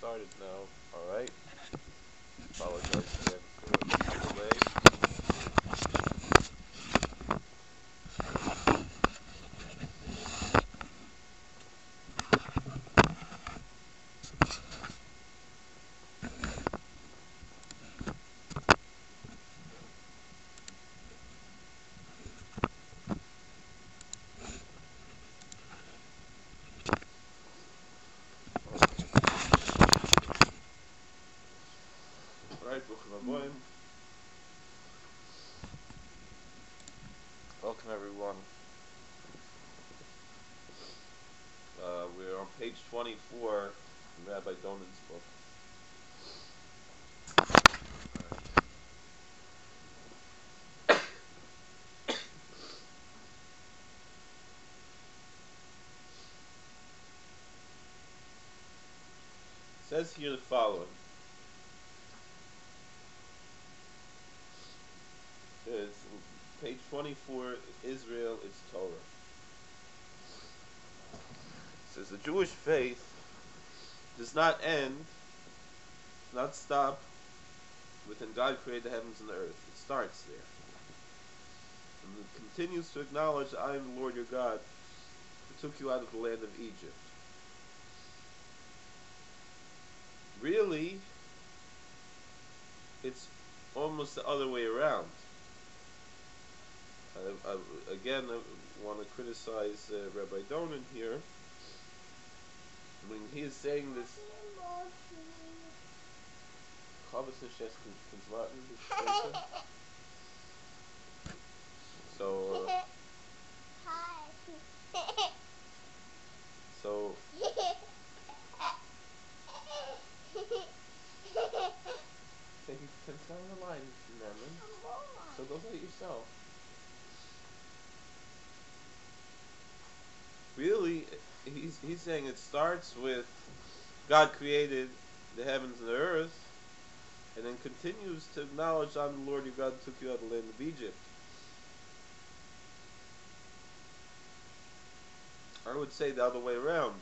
started now. Alright. Apologize again for the delay. Alright, welcome everyone. We're on page 24 in Rabbi Donan's book. It says here the following. It's page 24, Israel, it's Torah. It says the Jewish faith does not end, not stop, within God created the heavens and the earth. It starts there. And it continues to acknowledge, I am the Lord your God, who took you out of the land of Egypt. Really, it's almost the other way around. I want to criticize Rabbi Donan here. When he is saying this, so you can tell the line, Mammon. So go play it yourself. Really, he's saying it starts with God created the heavens and the earth, and then continues to acknowledge, I'm the Lord your God who took you out of the land of Egypt. I would say the other way around.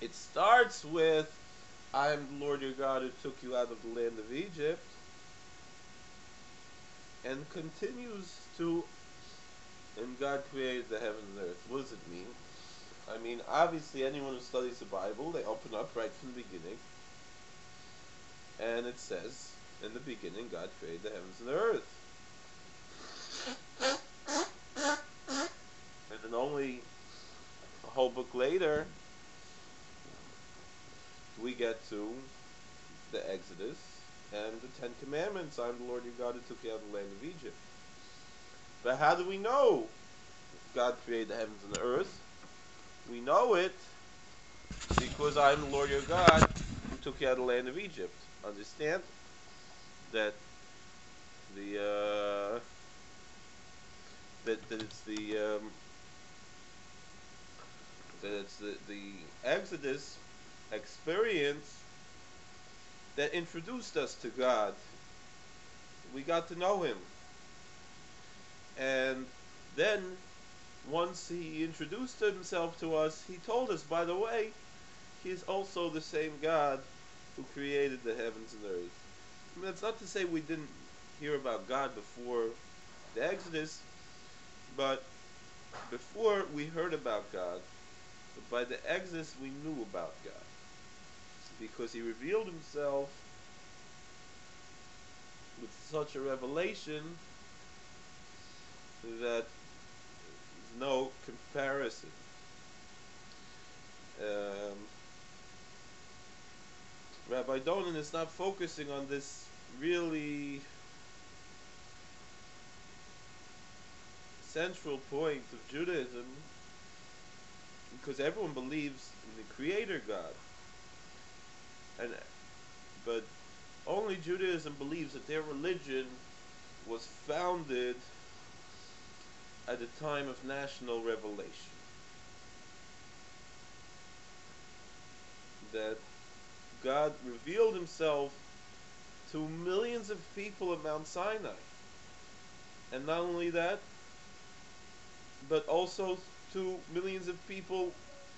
It starts with, I am the Lord your God who took you out of the land of Egypt, and continues to, and God created the heavens and the earth. What does it mean? I mean, obviously anyone who studies the Bible, they open up right from the beginning, and it says, in the beginning God created the heavens and the earth. And then only a whole book later, we get to the Exodus and the Ten Commandments. I'm the Lord your God who took you out of the land of Egypt. But how do we know God created the heavens and the earth? We know it because I'm the Lord your God who took you out of the land of Egypt. Understand that it's the Exodus experience that introduced us to God. We got to know Him, and then once He introduced Himself to us, He told us, by the way, He is also the same God who created the heavens and the earth. I mean, that's not to say we didn't hear about God before the Exodus, but before we heard about God, but by the Exodus we knew about God, because He revealed Himself with such a revelation that there's no comparison. Rabbi Donan is not focusing on this really central point of Judaism, because everyone believes in the Creator God, but only Judaism believes that their religion was founded at a time of national revelation. That God revealed Himself to millions of people at Mount Sinai. And not only that, but also to millions of people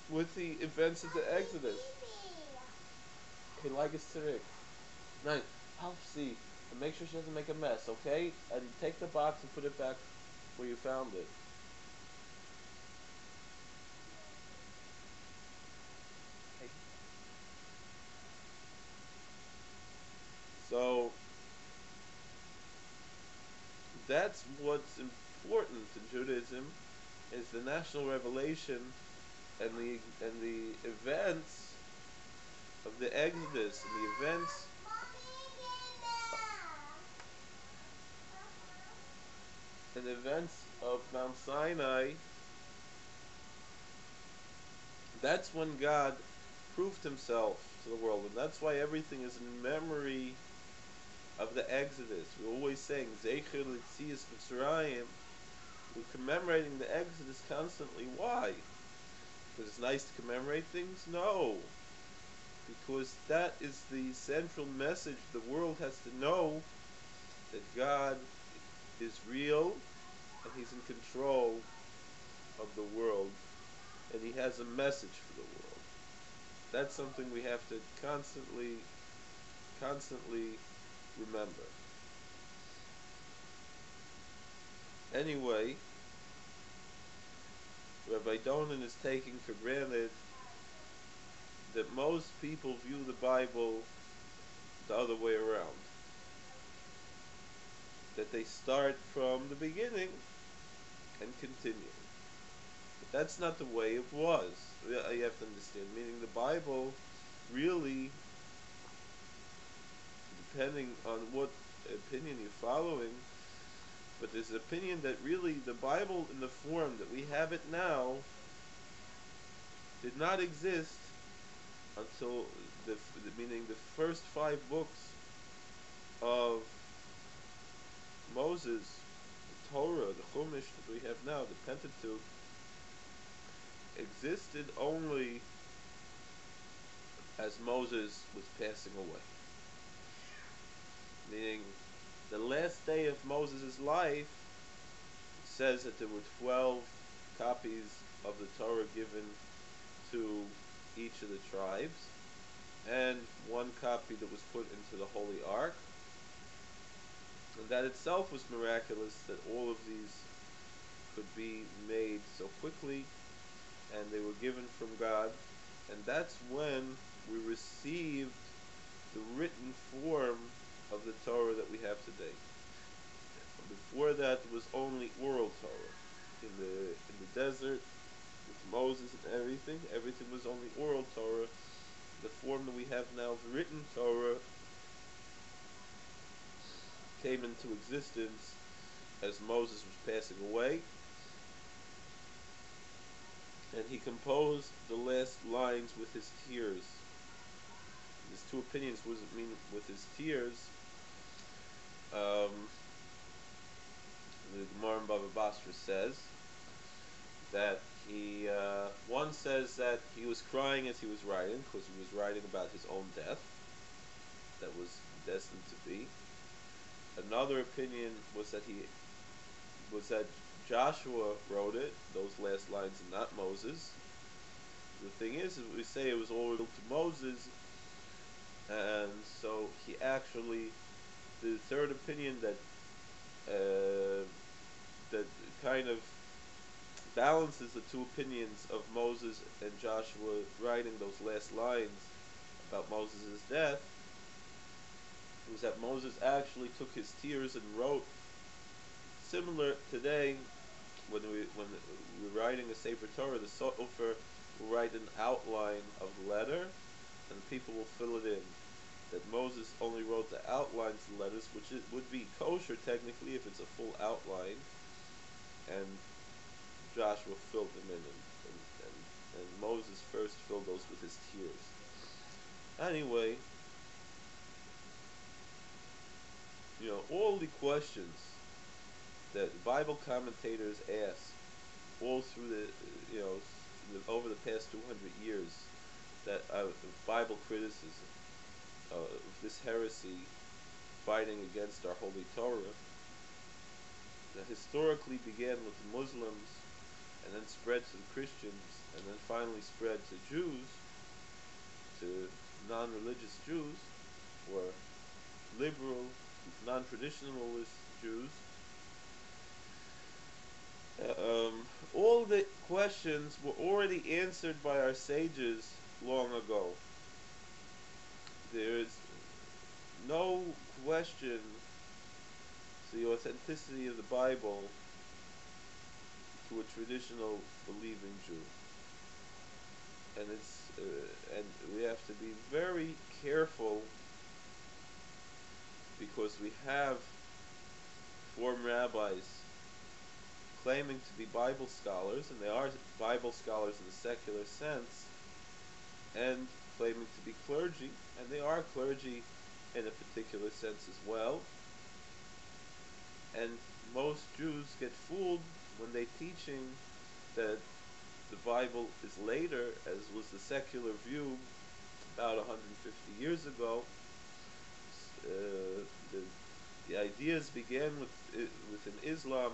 with the events of the Exodus. He like is Tariq. Nice. I'll see. And make sure she doesn't make a mess, okay? And take the box and put it back where you found it. Okay. So that's what's important in Judaism is the national revelation and the events of the Exodus and the events of Mount Sinai. That's when God proved himself to the world, and that's why everything is in memory of the Exodus. We're always saying Zecher L'Tzias Mitzrayim. We're commemorating the Exodus constantly. Why? Because it's nice to commemorate things? No. Because that is the central message the world has to know, that God is real and he's in control of the world and he has a message for the world. That's something we have to constantly remember. Anyway, Rabbi Donin is taking for granted that most people view the Bible the other way around. That they start from the beginning and continue. But that's not the way it was. You have to understand. Meaning the Bible really, depending on what opinion you're following, but there's an opinion that really the Bible in the form that we have it now did not exist until meaning the first 5 books of Moses, the Torah, the Chumash that we have now, the Pentateuch, existed only as Moses was passing away. Meaning, the last day of Moses' life, it says that there were 12 copies of the Torah given to each of the tribes, and 1 copy that was put into the Holy Ark. And that itself was miraculous, that all of these could be made so quickly, and they were given from God. And that's when we received the written form of the Torah that we have today. Before that, it was only oral Torah. In the desert, with Moses and everything was only oral Torah. The form that we have now, the written Torah, came into existence as Moses was passing away, and he composed the last lines with his tears. There's 2 opinions. What does it mean with his tears? The Gemara in Bava Basra says that he, one says that he was crying as he was writing, because he was writing about his own death that was destined to be. Another opinion was that Joshua wrote it, those last lines, and not Moses. The thing is we say it was all revealed to Moses, and so he actually, the third opinion that kind of balances the 2 opinions of Moses and Joshua writing those last lines about Moses' death, was that Moses actually took his tears and wrote, similar today when we're writing a Sefer Torah, the Sofer will write an outline of the letter and people will fill it in. That Moses only wrote the outlines of the letters, which would be kosher technically if it's a full outline, and Joshua filled them in, and Moses first filled those with his tears. Anyway, all the questions that Bible commentators ask all through over the past 200 years, that of Bible criticism, of this heresy fighting against our Holy Torah, that historically began with the Muslims and then spread to the Christians and then finally spread to Jews, to non-religious Jews, or liberal, non-traditionalist Jews, all the questions were already answered by our sages long ago. There is no question to the authenticity of the Bible to a traditional believing Jew, and we have to be very careful, because we have Reform rabbis claiming to be Bible scholars, and they are Bible scholars in the secular sense, and claiming to be clergy, and they are clergy in a particular sense as well. And most Jews get fooled when they're teaching that the Bible is later, as was the secular view about 150 years ago. The ideas began within Islam,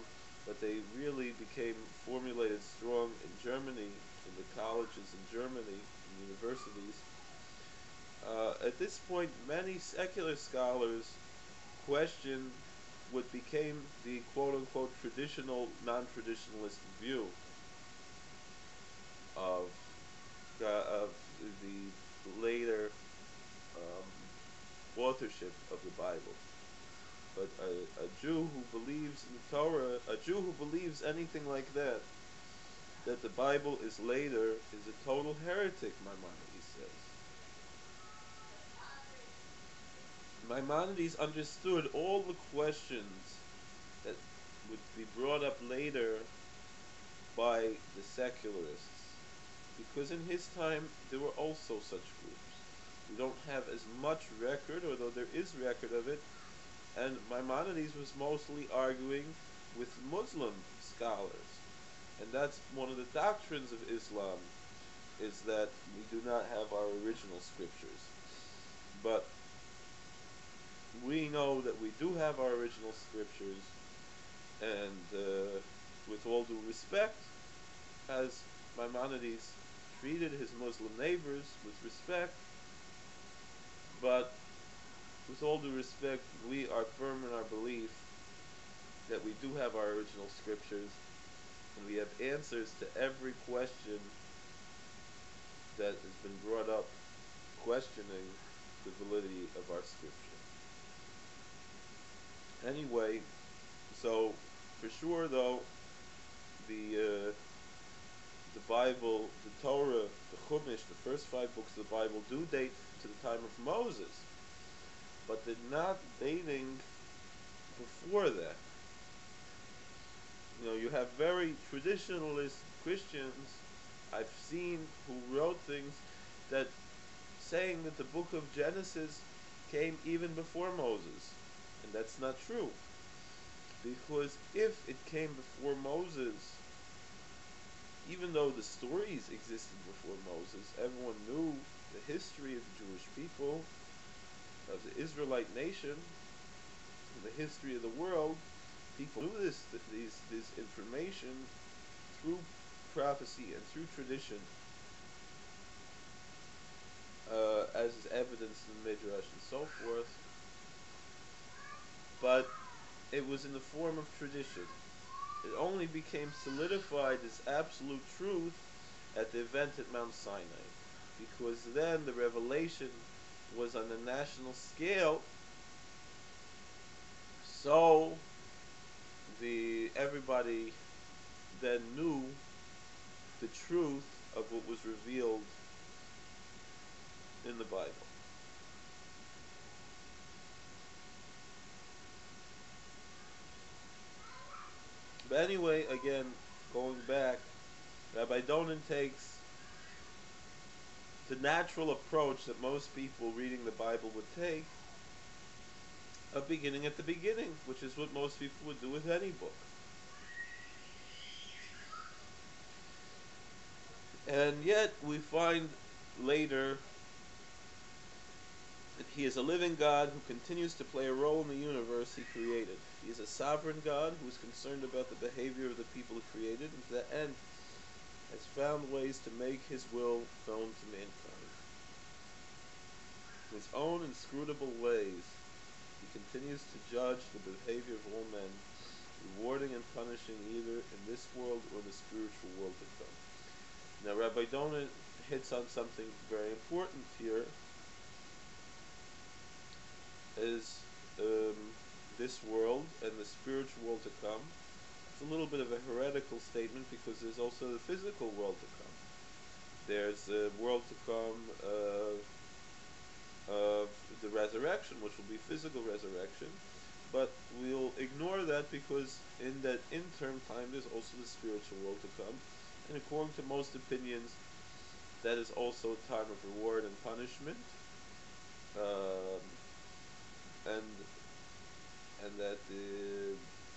but they really became formulated strong in Germany, in the colleges in Germany, in universities. At this point, many secular scholars questioned what became the quote-unquote traditional, non-traditionalist view of the later authorship of the Bible. But a Jew who believes in the Torah, a Jew who believes anything like that the Bible is later, is a total heretic, Maimonides says. Maimonides understood all the questions that would be brought up later by the secularists, because in his time there were also such groups. We don't have as much record, although there is record of it, and Maimonides was mostly arguing with Muslim scholars. And that's one of the doctrines of Islam, is that we do not have our original scriptures. But we know that we do have our original scriptures, and with all due respect, as Maimonides treated his Muslim neighbors with respect, but with all due respect, we are firm in our belief that we do have our original scriptures, and we have answers to every question that has been brought up questioning the validity of our scripture. Anyway, so for sure though, the Bible, the Torah, the Chumash, the first 5 books of the Bible do date to the time of Moses, but they're not dating before that. You know, you have very traditionalist Christians I've seen who wrote things that saying that the book of Genesis came even before Moses, and that's not true, because if it came before Moses, even though the stories existed before Moses, everyone knew the history of the Jewish people, of the Israelite nation, the history of the world. People knew this information through prophecy and through tradition, as is evidenced in the Midrash and so forth. But it was in the form of tradition. It only became solidified as absolute truth at the event at Mount Sinai, because then the revelation was on a national scale, so everybody then knew the truth of what was revealed in the Bible. But anyway, again, going back, Rabbi Donin takes the natural approach that most people reading the Bible would take, of beginning at the beginning, which is what most people would do with any book. And yet we find later that he is a living God who continues to play a role in the universe he created. He is a sovereign God who is concerned about the behavior of the people he created, and to that end has found ways to make his will known to mankind. his own inscrutable ways, he continues to judge the behavior of all men, rewarding and punishing either in this world or the spiritual world to come. Now, Rabbi Dona hits on something very important here, is this world and the spiritual world to come. It's a little bit of a heretical statement because there's also the physical world to come. There's a world to come of the resurrection, which will be physical resurrection, but we'll ignore that because in that interim time there's also the spiritual world to come, and according to most opinions that is also a time of reward and punishment, and that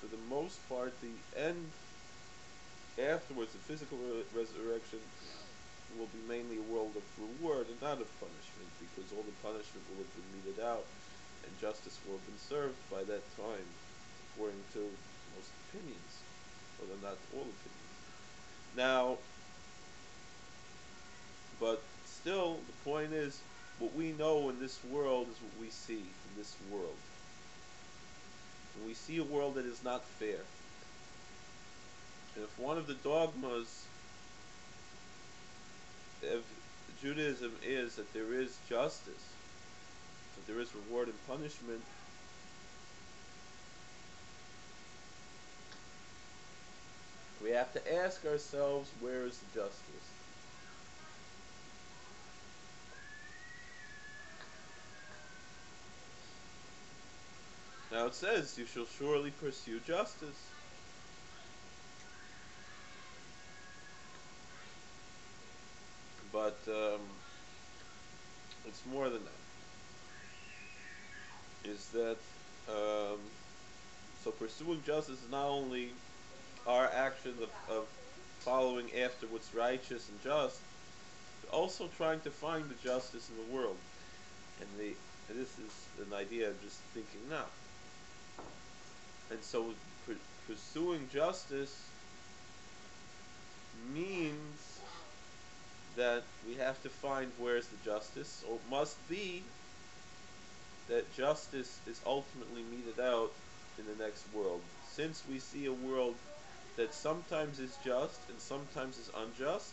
for the most part the end afterwards, the physical resurrection will be mainly a world of reward and not of punishment, because all the punishment will have been meted out and justice will have been served by that time, according to most opinions, although not all opinions. Now, but still, the point is, what we know in this world is what we see in this world. And we see a world that is not fair. And if one of the dogmas of Judaism is that there is justice, that there is reward and punishment, we have to ask ourselves, where is the justice? Now it says, you shall surely pursue justice. But it's more than that. Is that so pursuing justice is not only our action of following after what's righteous and just, but also trying to find the justice in the world. And this is an idea of just thinking now. And so pursuing justice means that we have to find where's the justice. So it must be that justice is ultimately meted out in the next world. Since we see a world that sometimes is just and sometimes is unjust,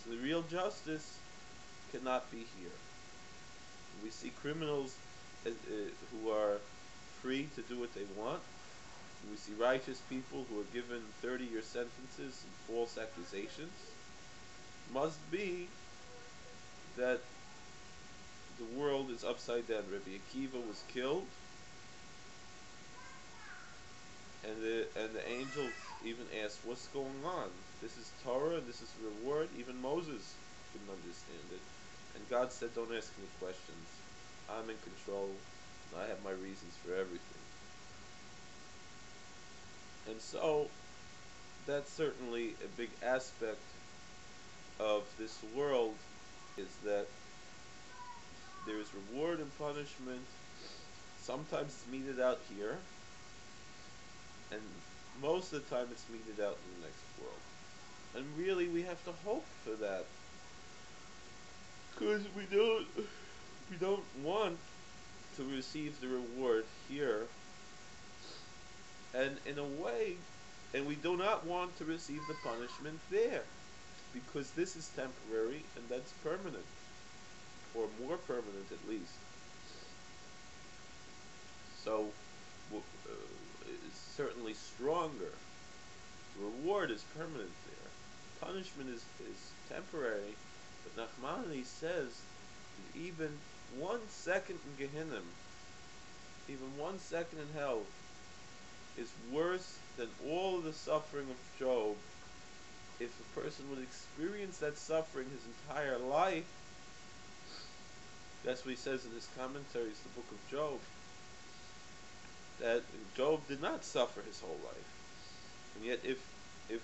so the real justice cannot be here. We see criminals who are free to do what they want. We see righteous people who are given 30-year sentences and false accusations. Must be that the world is upside down. Rabbi Akiva was killed, and the angels even asked, "What's going on? This is Torah. This is reward." Even Moses couldn't understand it, and God said, "Don't ask me questions. I'm in control, and I have my reasons for everything." And so, that's certainly a big aspect of this world, is that there is reward and punishment. Sometimes it's meted out here, and most of the time it's meted out in the next world. And really, we have to hope for that, because we don't want to receive the reward here, and in a way, and we do not want to receive the punishment there, because this is temporary and that's permanent, or more permanent at least. So it's certainly stronger. The reward is permanent there. Punishment is temporary, but Nachmanides says that even 1 second in Gehinnom, even 1 second in hell, is worse than all of the suffering of Job. If a person would experience that suffering his entire life, that's what he says in his commentaries, the book of Job, that Job did not suffer his whole life. And yet if a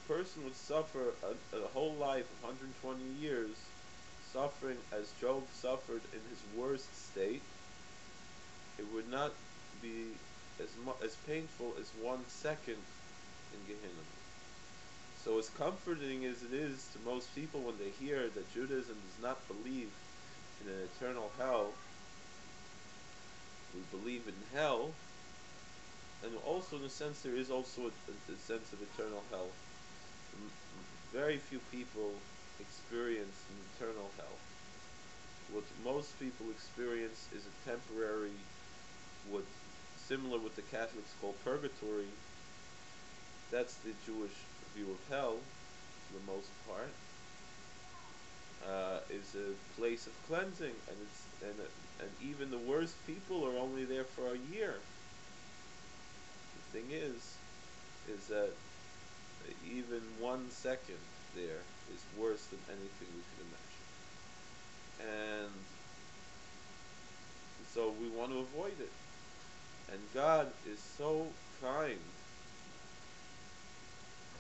person would suffer a whole life of 120 years, suffering as Job suffered in his worst state, it would not be as painful as 1 second in Gehinnom. So as comforting as it is to most people when they hear that Judaism does not believe in an eternal hell. We believe in hell, and also in a sense there is also a sense of eternal hell. Very few people experience an eternal hell. What most people experience is a temporary, what similar with the Catholics call purgatory. That's the Jewish view of hell, for the most part. Is a place of cleansing, and and even the worst people are only there for a year. The thing is that even 1 second there is worse than anything we could imagine, and so we want to avoid it. And God is so kind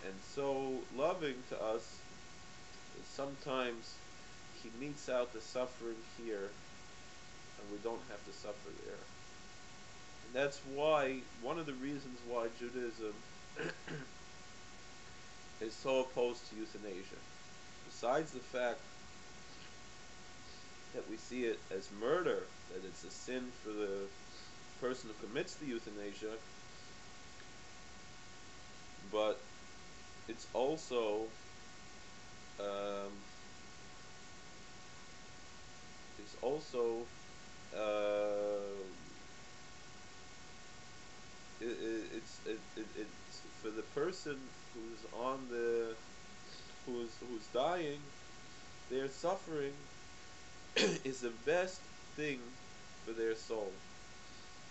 and so loving to us that sometimes He meets out the suffering here, and we don't have to suffer there. And that's why, one of the reasons why Judaism is so opposed to euthanasia. Besides the fact that we see it as murder, that it's a sin for the person who commits the euthanasia, but it's also um, it's also it's for the person who's on the who's dying. Their suffering is the best thing for their soul,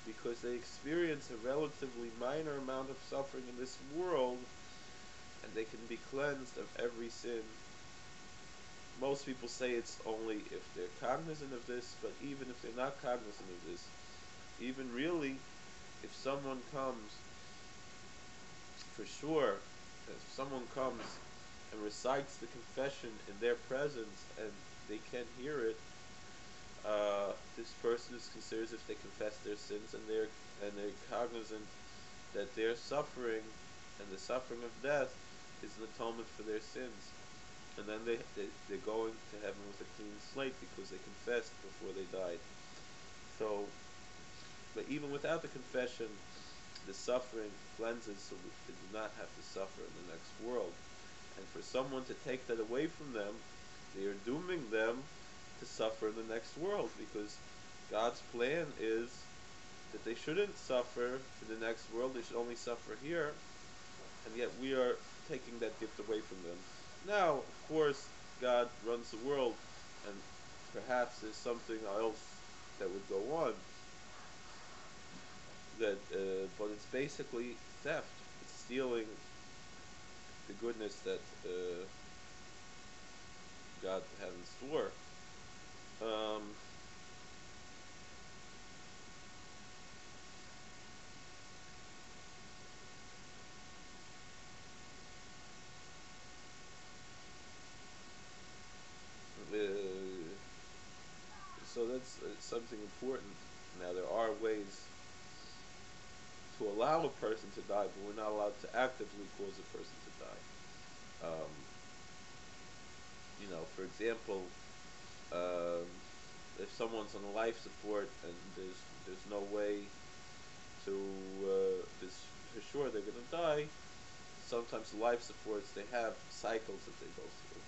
because they experience a relatively minor amount of suffering in this world, and they can be cleansed of every sin. Most people say it's only if they're cognizant of this, but even if they're not cognizant of this, even really, if someone comes, for sure, if someone comes and recites the confession in their presence and they can't hear it, this person is considered as if they confess their sins, and they're cognizant that their suffering and the suffering of death is an atonement for their sins. And then they're going to heaven with a clean slate because they confessed before they died. So, but even without the confession, the suffering cleanses, so they do not have to suffer in the next world. And for someone to take that away from them, they are dooming them to suffer in the next world, because God's plan is that they shouldn't suffer in the next world, they should only suffer here, and yet we are taking that gift away from them. Now, of course, God runs the world, and perhaps there's something else that would go on, that but it's basically theft. It's stealing the goodness that God had in store. Um, uh, so that's something important. Now, there are ways to allow a person to die, but we're not allowed to actively cause a person to die. Um, for example, um, if someone's on life support and there's no way to this for sure they're going to die. Sometimes life supports, they have cycles that they go through,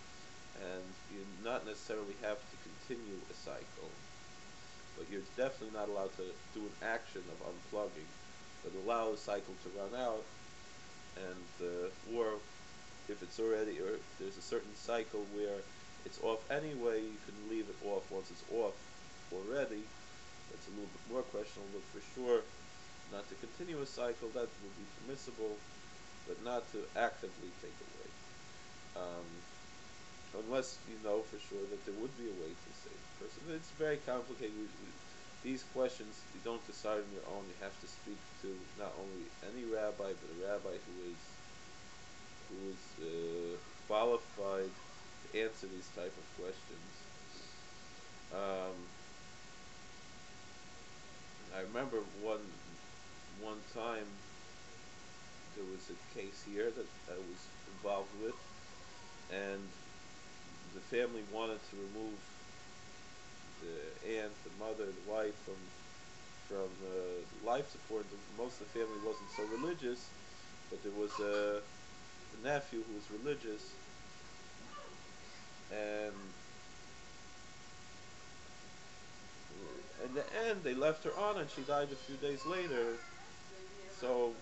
and you not necessarily have to continue a cycle, but you're definitely not allowed to do an action of unplugging, but allow the cycle to run out, and or if it's already, or if there's a certain cycle where it's off anyway, you can leave it off once it's off already. That's a little bit more questionable, but for sure, not to continue a cycle, that would be permissible, but not to actively take away. Um, Unless you know for sure that there would be a way to save the person. It's very complicated. These questions you don't decide on your own. You have to speak to not only any rabbi, but a rabbi who is qualified to answer these type of questions. Um, I remember one time there was a case here that I was involved with, and the family wanted to remove aunt, the mother, the wife, from life support. Most of the family wasn't so religious, but there was a nephew who was religious, and in the end they left her on, and she died a few days later. So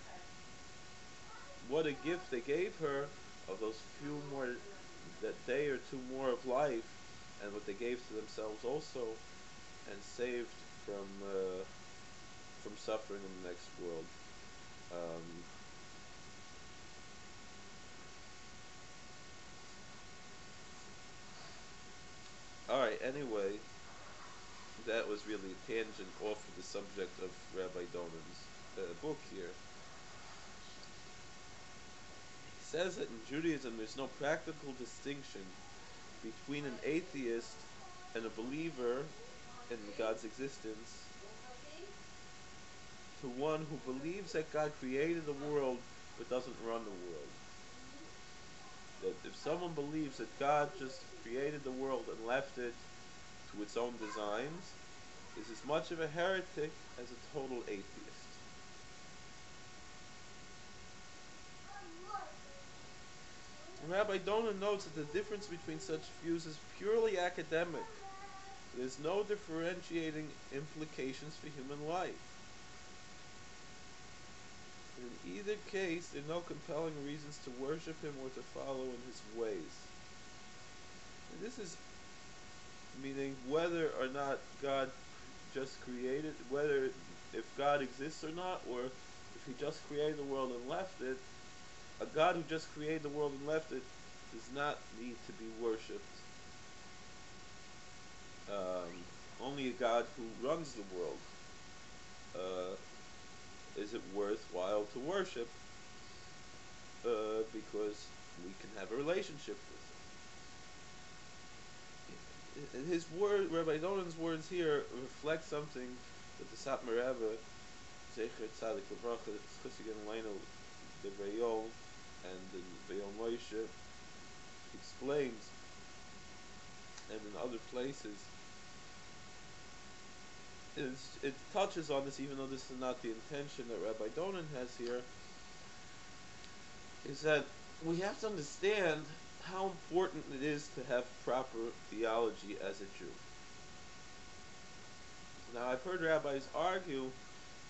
what a gift they gave her of those few more, that day or two more of life, and what they gave to themselves also, and saved from suffering in the next world. Um, all right. Anyway, that was really a tangent off of the subject of Rabbi Donan's book here. He says that in Judaism there's no practical distinction between an atheist and a believer in God's existence to one who believes that God created the world but doesn't run the world. That if someone believes that God just created the world and left it to its own designs, is as much of a heretic as a total atheist. And Rabbi Donan notes that the difference between such views is purely academic. There's no differentiating implications for human life. In either case, there are no compelling reasons to worship him or to follow in his ways. And this is meaning whether or not God just created, whether if God exists or not, or if he just created the world and left it. A God who just created the world and left it does not need to be worshipped. Only a God who runs the world is it worthwhile to worship, because we can have a relationship with him. His word, Rabbi Donan's words here, reflect something that the Satmar Rebbe, Zecher Tzadik Levracha, Chusig and Leino, the Vayol, and the Vayol Moshe explains, and in other places. It touches on this, even though this is not the intention that Rabbi Donan has here, is that we have to understand how important it is to have proper theology as a Jew. Now, I've heard rabbis argue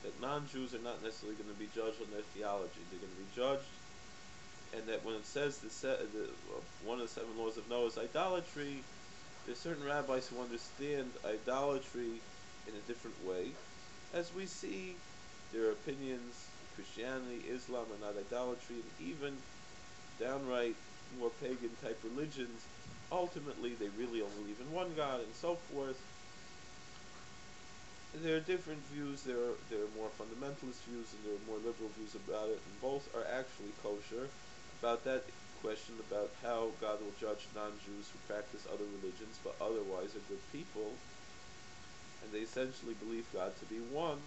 that non-Jews are not necessarily going to be judged on their theology. They're going to be judged, and that when it says one of the 7 laws of Noah is idolatry, there's certain rabbis who understand idolatry in a different way. As we see, their opinions, Christianity, Islam are not idolatry, and even downright more pagan type religions, ultimately they really only believe in one God, and so forth. There are different views. There are more fundamentalist views and there are more liberal views about it, and both are actually kosher. About that question about how God will judge non-Jews who practice other religions but otherwise are good people, and they essentially believe God to be one.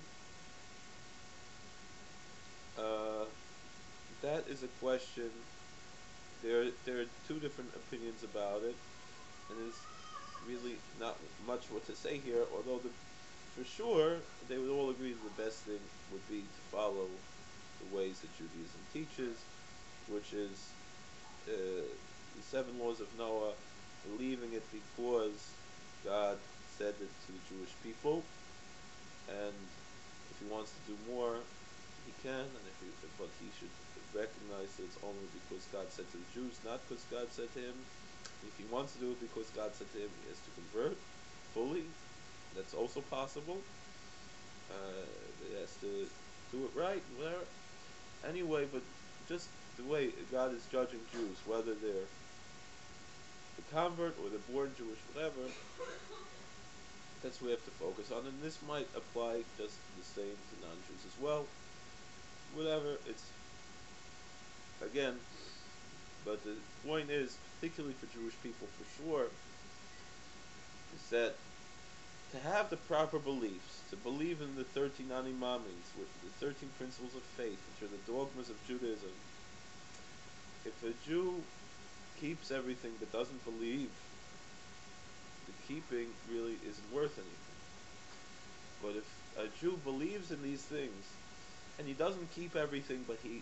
That is a question. There are 2 different opinions about it, and there's really not much what to say here, although for sure they would all agree that the best thing would be to follow the ways that Judaism teaches, which is the 7 laws of Noah, believing it because God said it to the Jewish people, and if he wants to do more, he can, but he should recognize that it's only because God said to the Jews, not because God said to him. If he wants to do it because God said to him, he has to convert fully. That's also possible. He has to do it right, whatever. Anyway, but just the way God is judging Jews, whether they're the convert or the born Jewish, whatever, that's what we have to focus on. And this might apply just the same to non-Jews as well. Whatever, it's, again, but the point is, particularly for Jewish people for sure, is that to have the proper beliefs, to believe in the 13 Animamins, the 13 principles of faith, which are the dogmas of Judaism, if a Jew keeps everything but doesn't believe, the keeping really isn't worth anything. But if a Jew believes in these things, and he doesn't keep everything, but he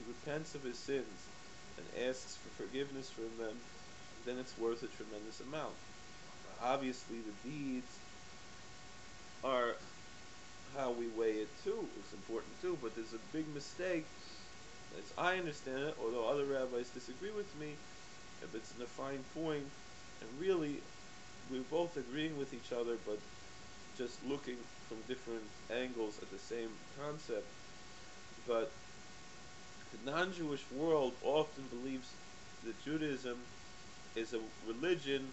repents of his sins and asks for forgiveness from them, then it's worth a tremendous amount. Obviously, the deeds are how we weigh it too. It's important too, but there's a big mistake, as I understand it, although other rabbis disagree with me, if it's in a fine point, and really we're both agreeing with each other, but just looking from different angles at the same concept. But the non-Jewish world often believes that Judaism is a religion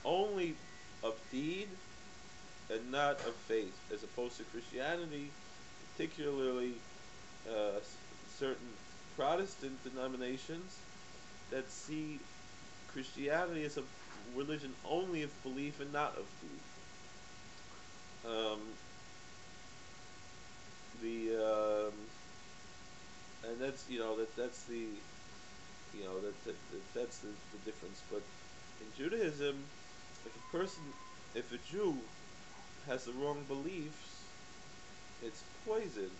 only of deed and not of faith, as opposed to Christianity, particularly certain Protestant denominations that see Christianity as a religion only of belief and not of deed. Um, and that's that's the that's the difference. But in Judaism, if a Jew has the wrong beliefs, it's poison.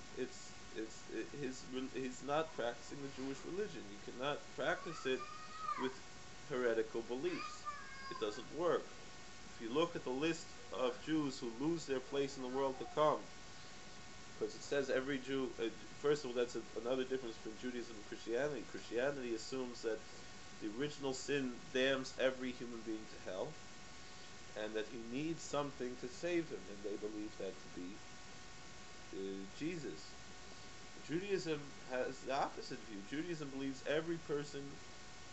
He's not practicing the Jewish religion. You cannot practice it with heretical beliefs. It doesn't work. If you look at the list of Jews who lose their place in the world to come, because it says every Jew, first of all, that's another difference between Judaism and Christianity. Christianity assumes that the original sin damns every human being to hell, and that he needs something to save him, and they believe that to be Jesus. Judaism has the opposite view. Judaism believes every person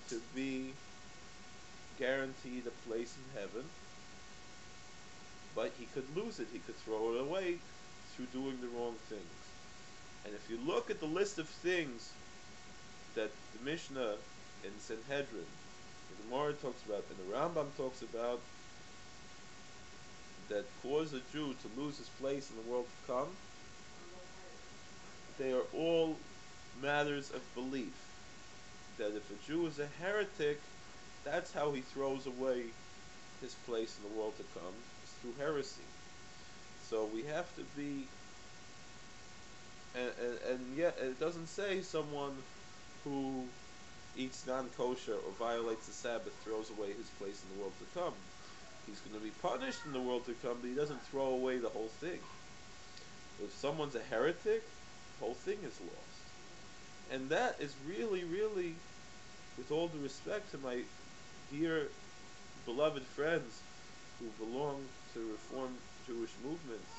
to be guaranteed a place in heaven, but he could lose it, he could throw it away through doing the wrong things. And if you look at the list of things that the Mishnah in Sanhedrin, the Gemara talks about, and the Rambam talks about, that cause a Jew to lose his place in the world to come, they are all matters of belief. That if a Jew is a heretic, that's how he throws away his place in the world to come, is through heresy. So we have to be, and yet it doesn't say someone who eats non-kosher or violates the Sabbath throws away his place in the world to come. He's going to be punished in the world to come, but he doesn't throw away the whole thing. If someone's a heretic, the whole thing is lost. And that is really, really, with all due respect to my dear, beloved friends who belong to Reformed Jewish movements,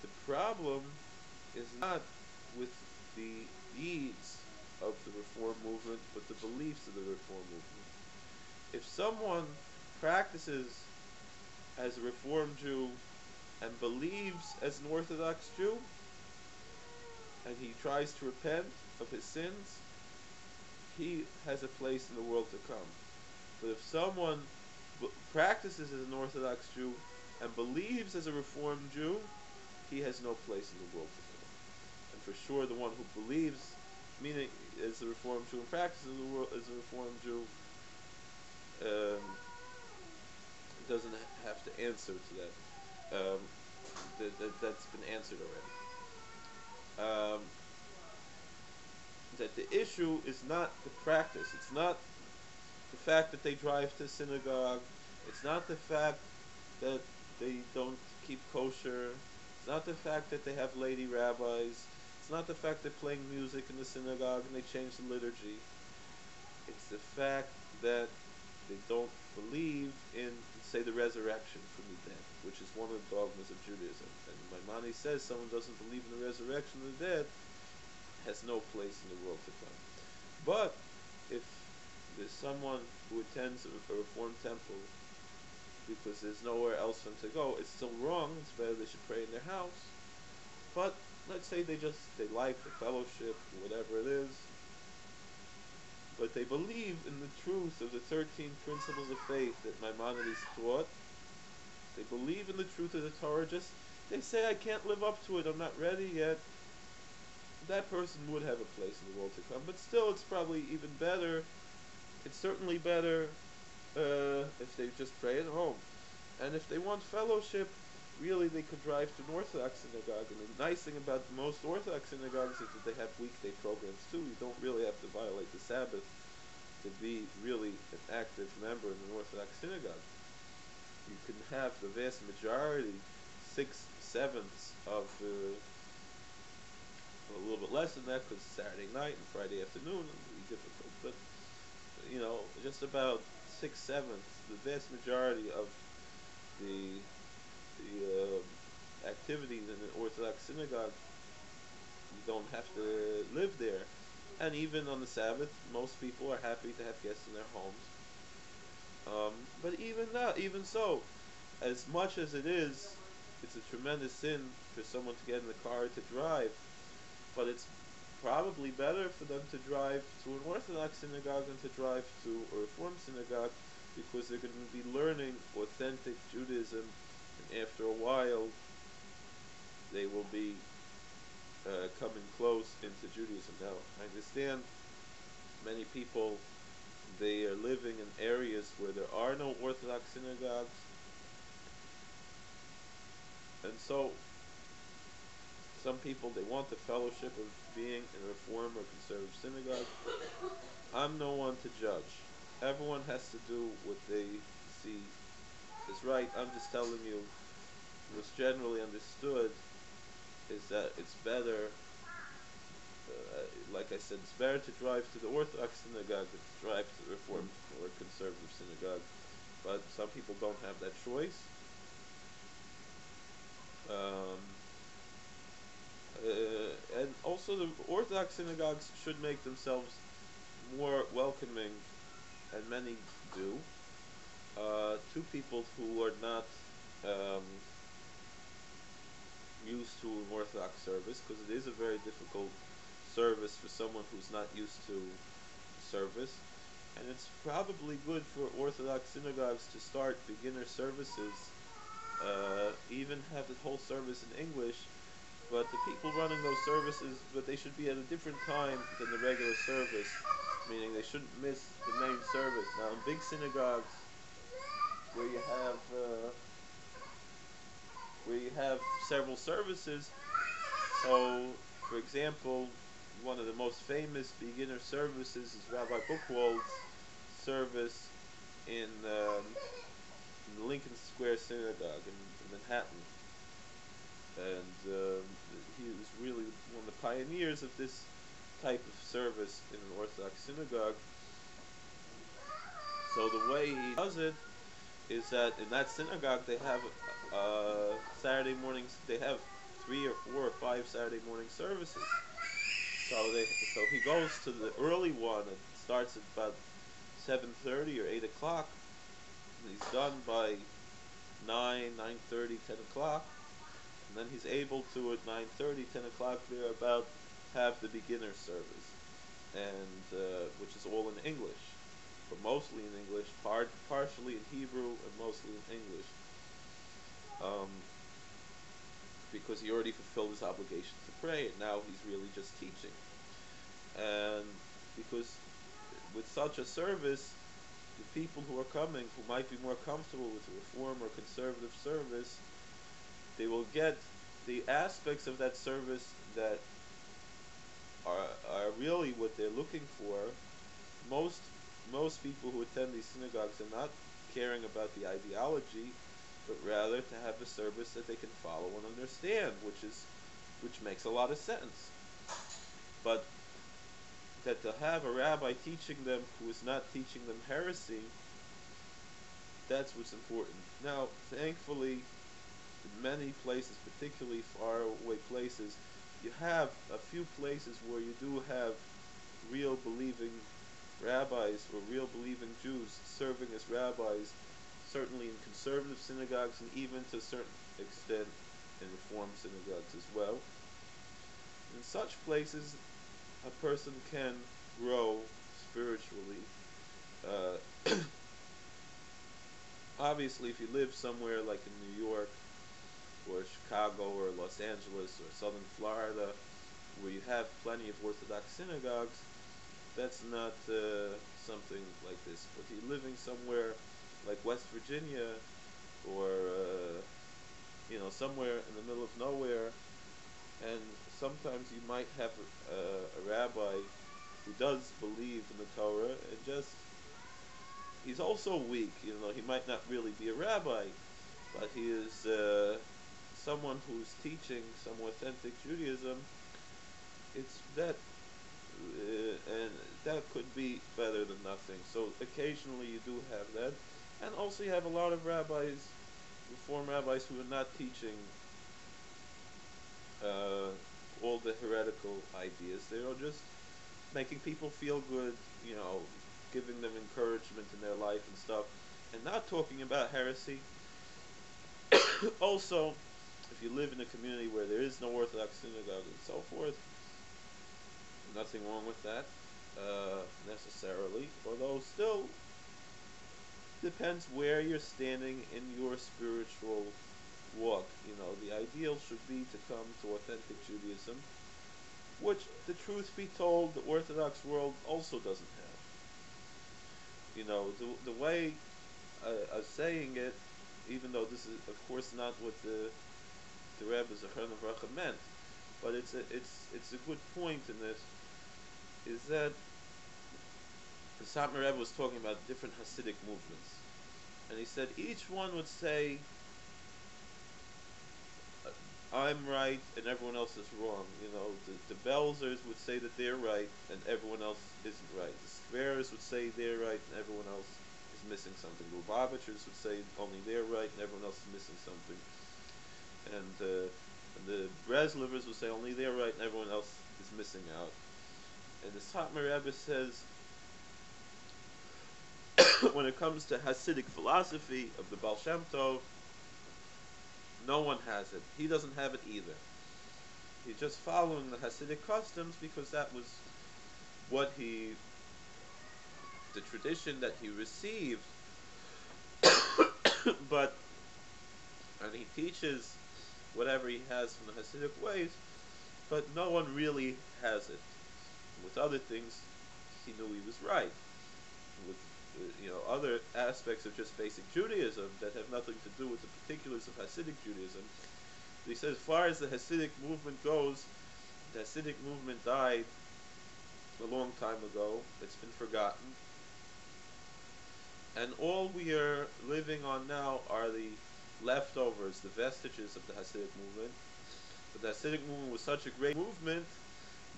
the problem is not with the deeds of the Reform movement, but the beliefs of the Reform movement. If someone practices as a Reformed Jew and believes as an Orthodox Jew, and he tries to repent of his sins, he has a place in the world to come. But if someone practices as an Orthodox Jew and believes as a Reformed Jew, he has no place in the world to come. And for sure, the one who believes, meaning as a Reformed Jew and practices as a Reformed Jew, doesn't have to answer to that. That's been answered already. That the issue is not the practice. It's not the fact that they drive to synagogue. It's not the fact that they don't keep kosher. It's not the fact that they have lady rabbis. It's not the fact they're playing music in the synagogue and they change the liturgy. It's the fact that they don't believe in, say, the resurrection from the dead, which is one of the dogmas of Judaism. And Maimonides says someone does't believe in the resurrection of the dead has no place in the world to come. But if there's someone who attends a Reformed temple because there's nowhere else for them to go, it's still wrong. It's better they should pray in their house. But let's say they like the fellowship, whatever it is, but they believe in the truth of the 13 principles of faith that Maimonides taught. They believe in the truth of the Torah. Just they say, I can't live up to it, I'm not ready yet. That person would have a place in the world to come. But still, it's probably even better. It's certainly better if they just pray at home. And if they want fellowship, really they could drive to an Orthodox synagogue. And the nice thing about most Orthodox synagogues is that they have weekday programs too. You don't really have to violate the Sabbath to be really an active member in an Orthodox synagogue. You can have the vast majority, 6/7 of a little bit less than that because Saturday night and Friday afternoon will be difficult. But just about 6/7, the vast majority of the activities in an Orthodox synagogue, you don't have to live there. And even on the Sabbath, most people are happy to have guests in their homes. But even so, as much as it's a tremendous sin for someone to get in the car to drive, but it's probably better for them to drive to an Orthodox synagogue than to drive to a Reform synagogue, because they're going to be learning authentic Judaism, and after a while they will be coming close into Judaism. Now, I understand many people, they are living in areas where there are no Orthodox synagogues, and so some people, they want the fellowship of being in a Reform or Conservative synagogue. I'm no one to judge. Everyone has to do what they see is right. I'm just telling you what's generally understood is that it's better, like I said, it's better to drive to the Orthodox synagogue than to drive to the Reformed or Conservative synagogue. But some people don't have that choice. And also the Orthodox synagogues should make themselves more welcoming, and many do, to people who are not used to an Orthodox service, because it is a very difficult service for someone who's not used to service. And it's probably good for Orthodox synagogues to start beginner services, even have the whole service in English, but the people running those services, but they should be at a different time than the regular service, meaning they shouldn't miss the main service. Now, in big synagogues where you have several services, so for example, one of the most famous beginner services is Rabbi Buchwald's service in the Lincoln Square Synagogue in Manhattan. And he was really one of the pioneers of this type of service in an Orthodox synagogue. So the way he does it is that in that synagogue they have Saturday mornings. They have 3 or 4 or 5 Saturday morning services. So he goes to the early one. It starts at about 7:30 or 8 o'clock. And he's done by 9:30, 10 o'clock. And then he's able to, at 9:30, 10 o'clock, there about have the beginner service, and which is all in English, but mostly in English, partially in Hebrew, and mostly in English, because he already fulfilled his obligation to pray, and now he's really just teaching. And because with such a service, the people who are coming, who might be more comfortable with a Reform or Conservative service, they will get the aspects of that service that are really what they're looking for. Most people who attend these synagogues are not caring about the ideology, but rather to have a service that they can follow and understand, which makes a lot of sense. But that to have a rabbi teaching them who is not teaching them heresy, that's what's important. Now, thankfully, in many places, particularly far away places, you have a few places where you do have real believing rabbis or real believing Jews serving as rabbis, certainly in conservative synagogues and even to a certain extent in Reform synagogues as well. In such places, a person can grow spiritually. Obviously, if you live somewhere like in New York or Chicago or Los Angeles or southern Florida, where you have plenty of Orthodox synagogues, that's not something like this. But if you're living somewhere like West Virginia or somewhere in the middle of nowhere, and sometimes you might have a rabbi who does believe in the Torah, and just he's also weak. He might not really be a rabbi, but he is someone who's teaching some authentic Judaism. It's that, and that could be better than nothing. So occasionally you do have that, and also you have a lot of rabbis, Reform rabbis, who are not teaching all the heretical ideas. They are just making people feel good, giving them encouragement in their life and stuff, and not talking about heresy. Also, if you live in a community where there is no Orthodox synagogue and so forth, nothing wrong with that necessarily, although still depends where you're standing in your spiritual walk. The ideal should be to come to authentic Judaism, which, the truth be told, the Orthodox world also doesn't have. The way of saying it, even though this is, of course, not what the Rebbe Zechron Avracha meant, but it's a good point in this, is that the Satmar Rebbe was talking about different Hasidic movements, and he said each one would say, I'm right and everyone else is wrong. The Belzers would say that they're right and everyone else isn't right. The Squares would say they're right and everyone else is missing something. The Lubavitchers would say only they're right and everyone else is missing something. And the Breslevers would say only they're right and everyone else is missing out. And the Satmar Rebbe says, when it comes to Hasidic philosophy of the Baal Shem Tov, no one has it. He doesn't have it either. He's just following the Hasidic customs because that was the tradition that he received. And he teaches whatever he has from the Hasidic ways, but no one really has it. With other things, he knew he was right. With other aspects of just basic Judaism that have nothing to do with the particulars of Hasidic Judaism. He says, as far as the Hasidic movement goes, the Hasidic movement died a long time ago. It's been forgotten. And all we are living on now are the leftovers, the vestiges of the Hasidic movement. But the Hasidic movement was such a great movement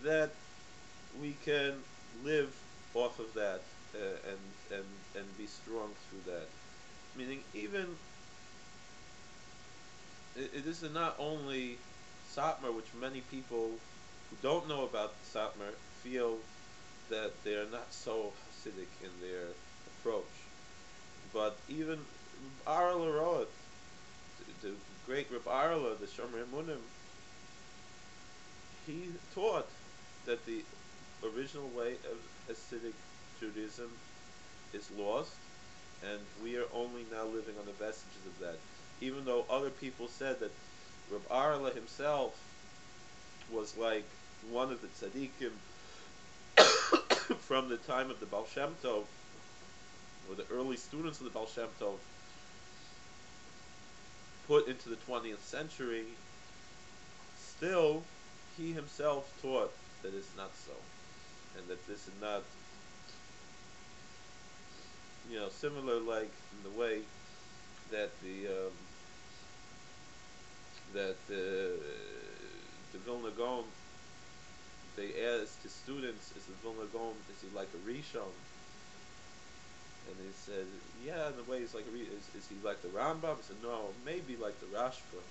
that we can live off of that and be strong through that. Meaning, even it is not only Satmar, which many people who don't know about Satmar feel that they are not so Hasidic in their approach, but even Arla Roth, the great Reb Arla, the Shomer Emunim, he taught that the original way of Hasidic Judaism is lost, and we are only now living on the vestiges of that. Even though other people said that Reb Arla himself was like one of the tzaddikim from the time of the Baal Shem Tov, or the early students of the Baal Shem Tov, put into the 20th century, still he himself taught that it's not so, and that this is not, similar, like in the way that the Vilna Gaon, they asked his students, is the Vilna Gaon, is he like a Rishon? And they said, yeah, in a way he's like a Rishon. Is he like the Rambam? He said, no, maybe like the Rashba.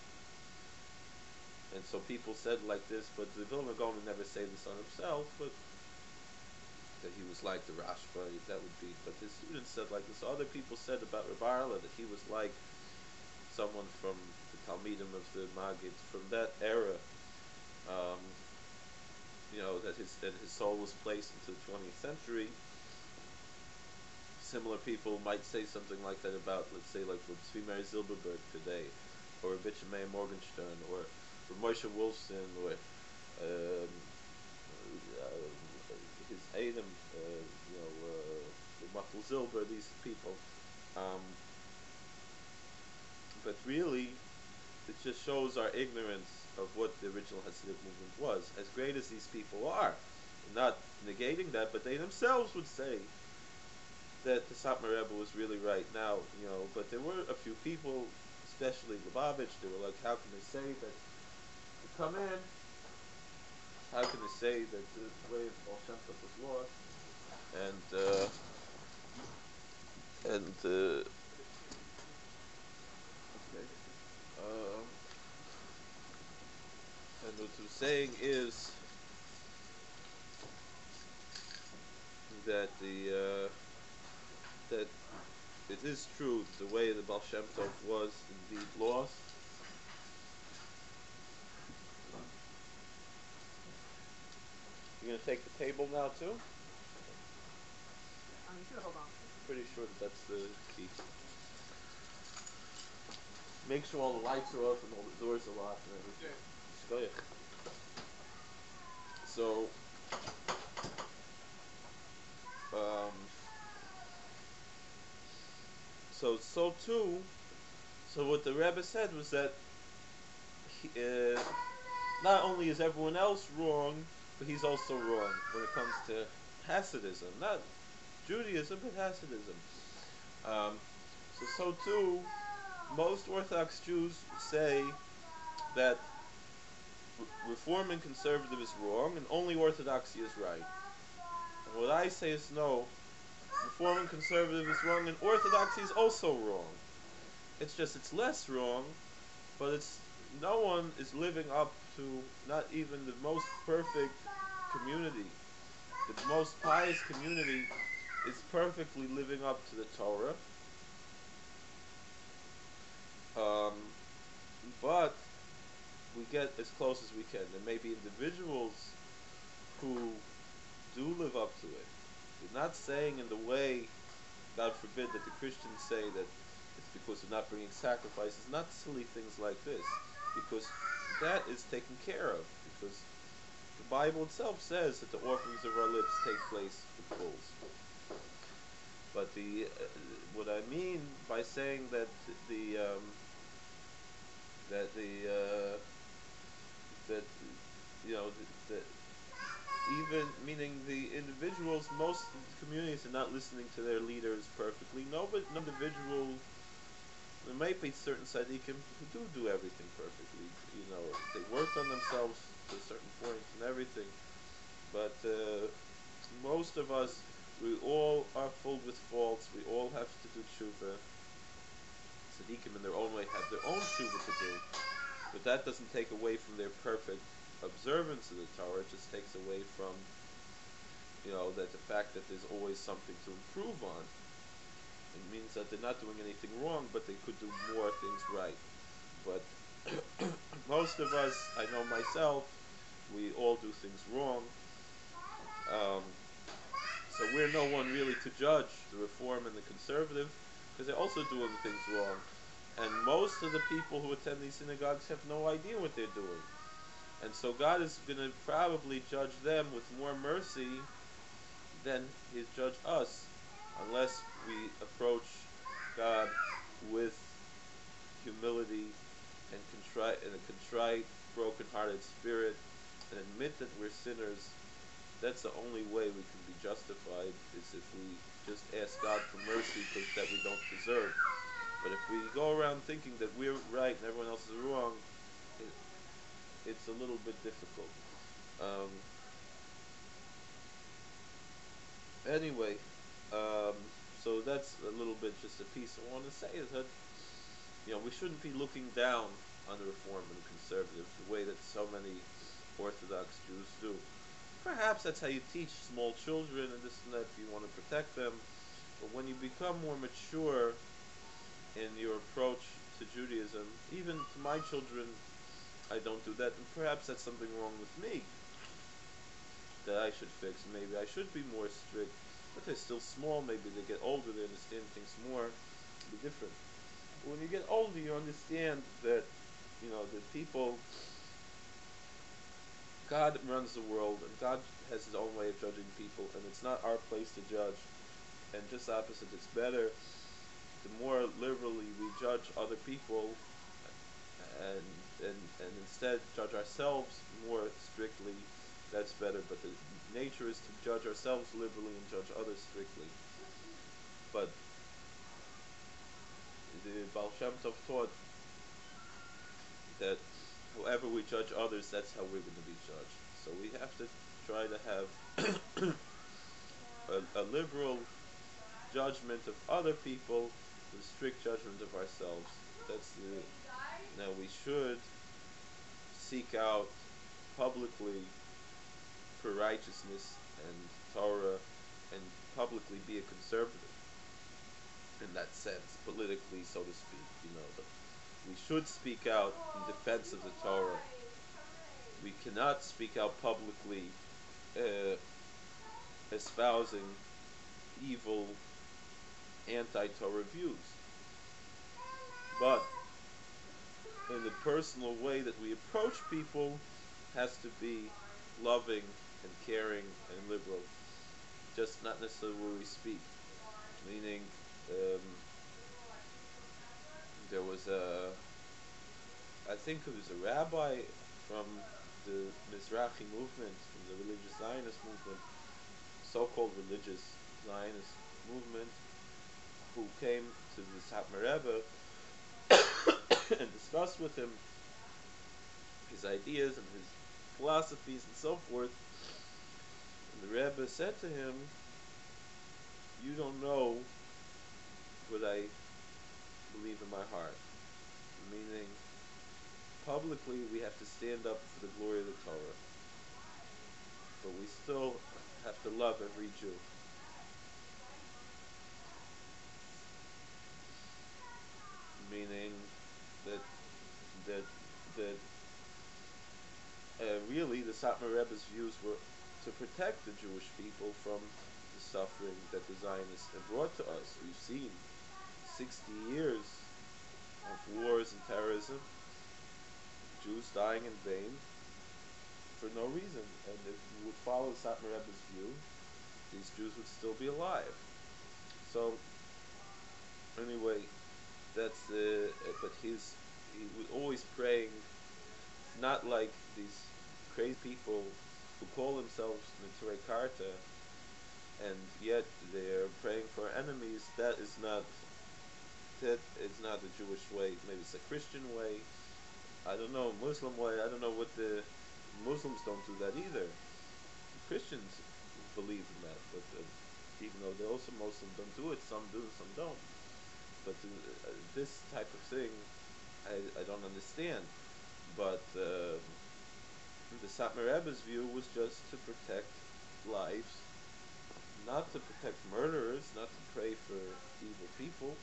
And so people said like this, but the Vilna Gaon would never say this on himself, but that he was like the Rashba, that would be. But his students said like this. Other people said about Reb Arla that he was like someone from the Talmidim of the Maggid, from that era, that his soul was placed into the 20th century. Similar people might say something like that about, let's say, like Tzvi Meir Zilberberg today, or Rabbi Meir Morgenstern, or Moshe Wolfson, or his Adam, Machel Zilber, these people. But really, it just shows our ignorance of what the original Hasidic movement was. As great as these people are, not negating that, but they themselves would say that the Satmar Rebbe was really right now, but there were a few people, especially Lubavitch, they were like, how can they say that to come in, how can they say that the way of Baal Shem Tov was lost, okay, um, and what they're saying is that that it is true the way the Baal Shem Tov was indeed lost. You're going to take the table now too? You should hold on. Pretty sure that's the key. Make sure all the lights are off and all the doors are locked and everything. Yeah. So, so too. So what the Rebbe said was that not only is everyone else wrong, but he's also wrong when it comes to Hasidism, not Judaism, but Hasidism. So too, most Orthodox Jews say that Reform and conservative is wrong, and only Orthodoxy is right. And what I say is no, Reform and conservative is wrong, and Orthodoxy is also wrong. It's just it's less wrong, but it's no one is living up to, not even the most perfect community. The most pious community is perfectly living up to the Torah. But we get as close as we can. There may be individuals who do live up to it. We're not saying in the way, God forbid, that the Christians say that it's because we're not bringing sacrifices, not silly things like this, because that is taken care of, because the Bible itself says that the offerings of our lips take place with bulls. But what I mean by saying that even meaning the individuals, most communities are not listening to their leaders perfectly. No, but no individual. There might be certain tzaddikim who do everything perfectly. They worked on themselves to a certain point and everything. But most of us, we all are full with faults. We all have to do tshuva. Tzaddikim in their own way have their own tshuva to do. But that doesn't take away from their perfect observance of the Torah. It just takes away from, that the fact that there's always something to improve on. It means that they're not doing anything wrong, but they could do more things right. But most of us, I know myself, we all do things wrong. So we're no one really to judge the Reform and the Conservative, because they're also doing things wrong. And most of the people who attend these synagogues have no idea what they're doing. And so God is going to probably judge them with more mercy than He's judged us, unless we approach God with humility and a contrite, broken-hearted spirit, and admit that we're sinners. That's the only way we can be justified, is if we just ask God for mercy that we don't deserve. But if we go around thinking that we're right and everyone else is wrong, it's a little bit difficult. Anyway, so that's a little bit just a piece I want to say, is that we shouldn't be looking down on the Reform and Conservative the way that so many Orthodox Jews do. Perhaps that's how you teach small children and this and that, if you want to protect them. But when you become more mature in your approach to Judaism, even to my children, I don't do that, and perhaps that's something wrong with me that I should fix. Maybe I should be more strict, but they're still small. Maybe they get older, they understand things more. It'll be different. But when you get older, you understand that the people, God runs the world, and God has His own way of judging people, and it's not our place to judge. And just opposite, it's better the more liberally we judge other people, and and instead judge ourselves more strictly, that's better. But the nature is to judge ourselves liberally and judge others strictly. But the Baal Shem Tov taught that however we judge others, that's how we're going to be judged. So we have to try to have a liberal judgment of other people with strict judgment of ourselves. That's the Now we should seek out publicly for righteousness and Torah, and publicly be a conservative in that sense, politically, so to speak. But we should speak out in defense of the Torah. We cannot speak out publicly espousing evil anti-Torah views. But in the personal way that we approach people has to be loving and caring and liberal, just not necessarily where we speak. Meaning, there was I think it was a rabbi from the Mizrahi movement, from the religious Zionist movement, so-called religious Zionist movement, who came to the Satmar Rebbe and discussed with him his ideas and his philosophies and so forth. And the Rebbe said to him, "You don't know what I believe in my heart." Meaning, publicly we have to stand up for the glory of the Torah, but we still have to love every Jew. Meaning that that that really the Satmar Rebbe's views were to protect the Jewish people from the suffering that the Zionists have brought to us. We've seen 60 years of wars and terrorism, Jews dying in vain for no reason. And if we would follow Satmar Rebbe's view, these Jews would still be alive. So anyway, that's but he was always praying, not like these crazy people who call themselves Neturei Karta, and yet they're praying for enemies. That is not the Jewish way. Maybe it's a Christian way. I don't know, Muslim way. I don't know what the Muslims don't do that either. Christians believe in that, but even though they also Muslims don't do it, some do, some don't. But this type of thing, I don't understand. But the Satmar Rebbe's view was just to protect lives, not to protect murderers, not to pray for evil people,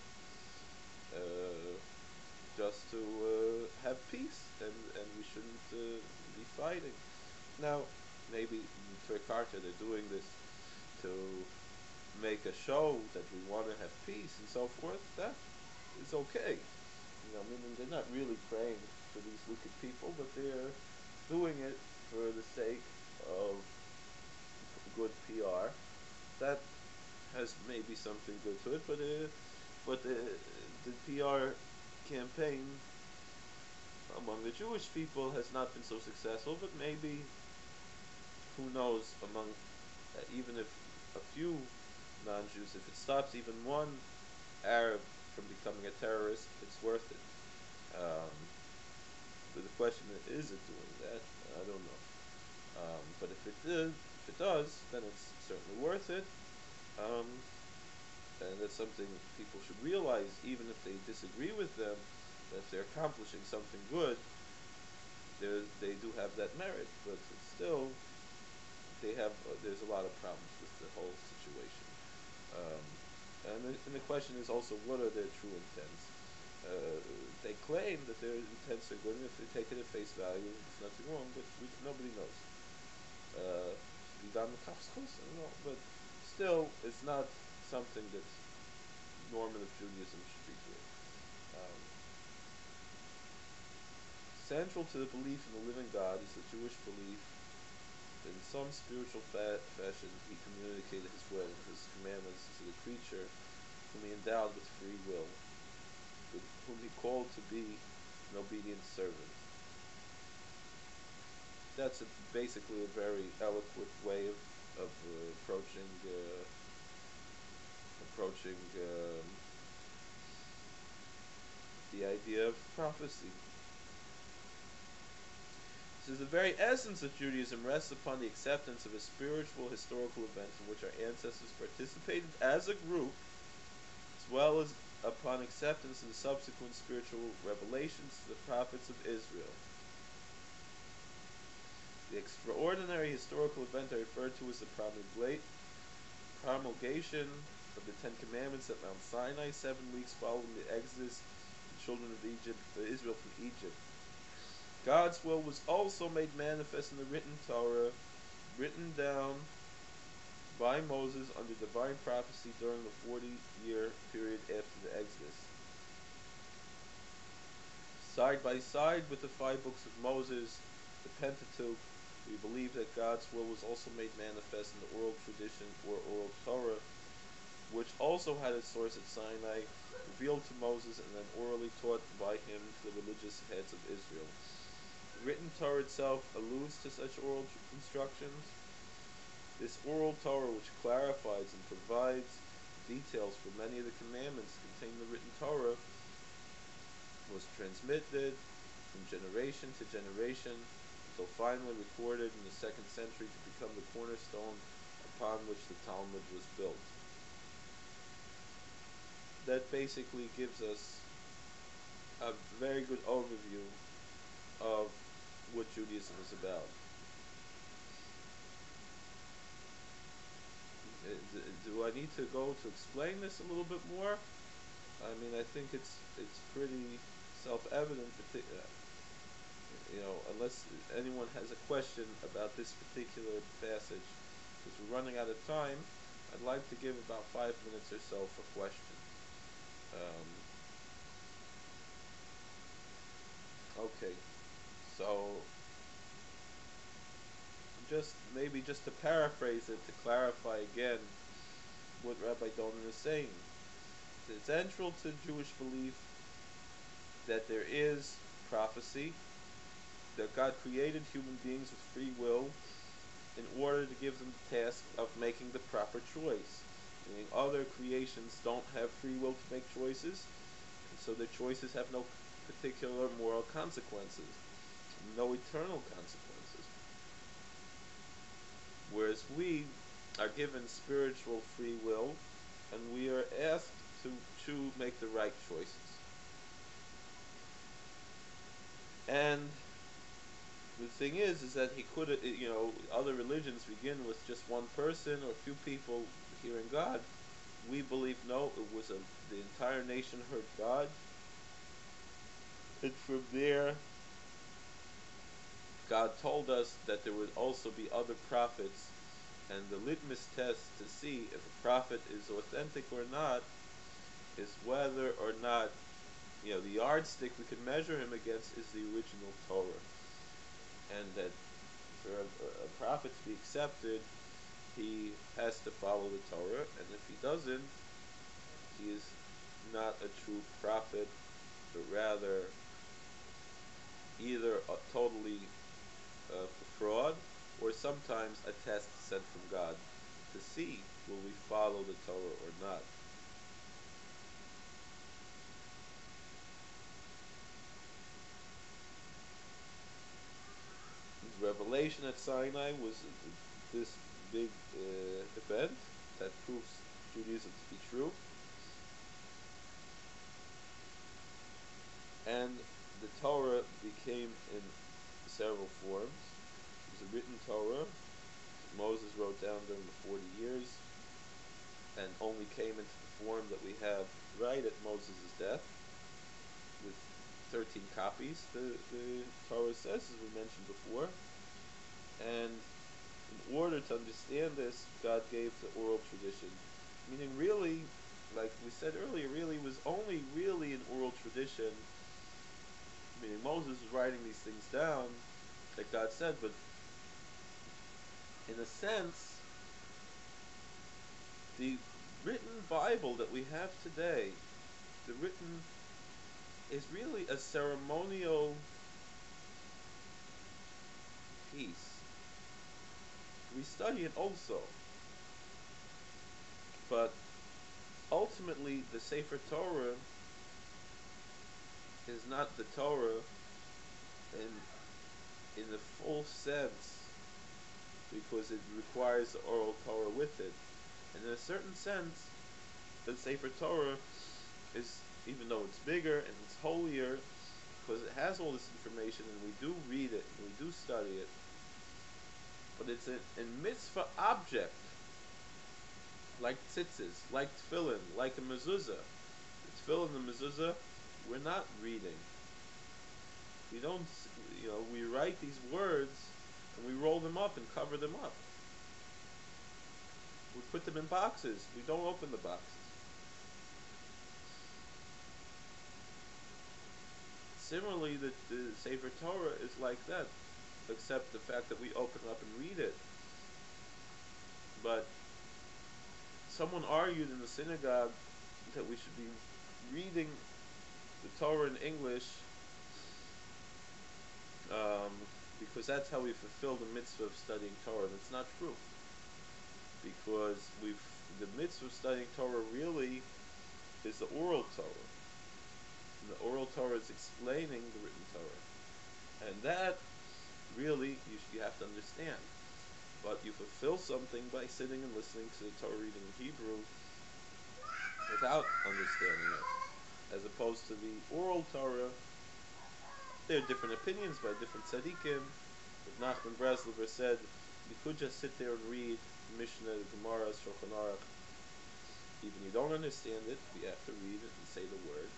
just to have peace, and we shouldn't be fighting. Now, maybe in Turkarta they're doing this to make a show that we want to have peace and so forth. That is okay. Meaning they're not really praying for these wicked people, but they're doing it for the sake of good PR. That has maybe something good to it, but the PR campaign among the Jewish people has not been so successful. But maybe, who knows, among even if a few non-Jews, if it stops even one Arab from becoming a terrorist, it's worth it. But the question is it doing that? I don't know. But if it does, then it's certainly worth it. And that's something people should realize, even if they disagree with them, that if they're accomplishing something good, they do have that merit. But still, there's a lot of problems with the whole situation. And the question is also, what are their true intents? They claim that their intents are good, and if they take it at face value, there's nothing wrong, but nobody knows. I don't know, but still, it's not something that normative Judaism should be doing. Central to the belief in the living God is the Jewish belief that in some spiritual fashion He communicated His will and His commandments to the creature, whom He endowed with free will, whom He called to be an obedient servant. that's basically a very eloquent way of approaching the idea of prophecy. This is the very essence of Judaism rests upon the acceptance of a spiritual historical event in which our ancestors participated as a group, as well as upon acceptance of the subsequent spiritual revelations to the prophets of Israel. The extraordinary historical event I refer to is the promulgation of the Ten Commandments at Mount Sinai, 7 weeks following the Exodus of the children of Israel from Egypt. God's will was also made manifest in the written Torah, written down by Moses under divine prophecy during the 40-year period after the Exodus. Side by side with the 5 books of Moses, the Pentateuch, we believe that God's will was also made manifest in the oral tradition or oral Torah, which also had its source at Sinai, revealed to Moses and then orally taught by him to the religious heads of Israel. The written Torah itself alludes to such oral instructions. This oral Torah, which clarifies and provides details for many of the commandments contained in the written Torah, was transmitted from generation to generation until finally recorded in the 2nd century to become the cornerstone upon which the Talmud was built. That basically gives us a very good overview of what Judaism is about. Do I need to go to explain this a little bit more? I mean, I think it's pretty self-evident, unless anyone has a question about this particular passage, because we're running out of time. I'd like to give about 5 minutes or so for questions. Okay, so just to paraphrase it, to clarify again what Rabbi Dolan is saying. It's central to Jewish belief that there is prophecy, that God created human beings with free will in order to give them the task of making the proper choice. Meaning other creations don't have free will to make choices, and so their choices have no particular moral consequences, no eternal consequences. Whereas we are given spiritual free will, and we are asked to make the right choices. And the thing is that he could, other religions begin with just one person or a few people hearing God. We believe no, it was the entire nation heard God. And from there, God told us that there would also be other prophets, and the litmus test to see if a prophet is authentic or not is whether or not, the yardstick we can measure him against is the original Torah. And that for a prophet to be accepted, he has to follow the Torah, and if he doesn't, he is not a true prophet, but rather either a totally fraud, or sometimes a test sent from God to see will we follow the Torah or not. The revelation at Sinai was this big event that proves Judaism to be true. And the Torah became in several forms. It was a written Torah Moses wrote down during the 40 years, and only came into the form that we have right at Moses' death, with 13 copies, the Torah says, as we mentioned before. And in order to understand this, God gave the oral tradition. Meaning really, like we said earlier, really was only really an oral tradition. Meaning Moses was writing these things down that God said, but in a sense, the written Bible that we have today, the written, is really a ceremonial peace. We study it also, but ultimately the Sefer Torah is not the Torah in the full sense, because it requires the oral Torah with it. And in a certain sense, the Sefer Torah is, even though it's bigger and it's holier, because it has all this information and we do read it and we do study it, but it's a mitzvah object, like tzitzis, like tefillin, like a mezuzah. The tefillin and the mezuzah, we're not reading. We don't, we write these words and we roll them up and cover them up. We put them in boxes. We don't open the boxes. Similarly, the Sefer Torah is like that, except the fact that we open it up and read it. But someone argued in the synagogue that we should be reading the Torah in English because that's how we fulfill the mitzvah of studying Torah. And it's not true, because the mitzvah of studying Torah really is the oral Torah. And the oral Torah is explaining the written Torah, and that really you have to understand. But you fulfill something by sitting and listening to the Torah reading in Hebrew without understanding it, as opposed to the oral Torah. There are different opinions by different tzaddikim. Nachman Breslover said you could just sit there and read Mishnah, Gemara, Shulchan Aruch. Even you don't understand it, you have to read it and say the word.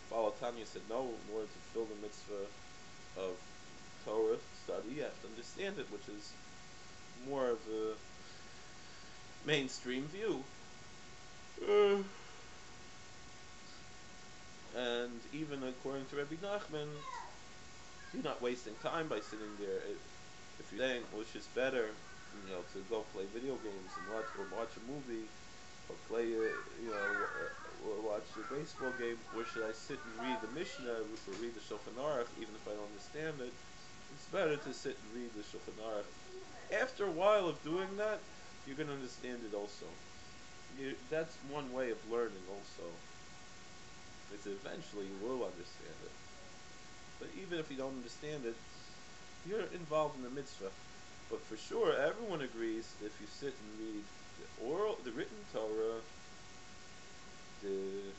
Baal Tanya said no, in order to fulfill the mitzvah of Torah study, you have to understand it, which is more of a mainstream view. And even according to Rabbi Nachman, you're not wasting time by sitting there. If you're saying which is better, to go play video games and watch a movie, or play or watch a baseball game, or should I sit and read the Mishnah or read the Shulchan Aruch, even if I don't understand it? It's better to sit and read the Shulchan Aruch. After a while of doing that, you're going to understand it also. That's one way of learning also. It's eventually you will understand it. But even if you don't understand it, you're involved in the mitzvah. But for sure, everyone agrees that if you sit and read the written Torah, in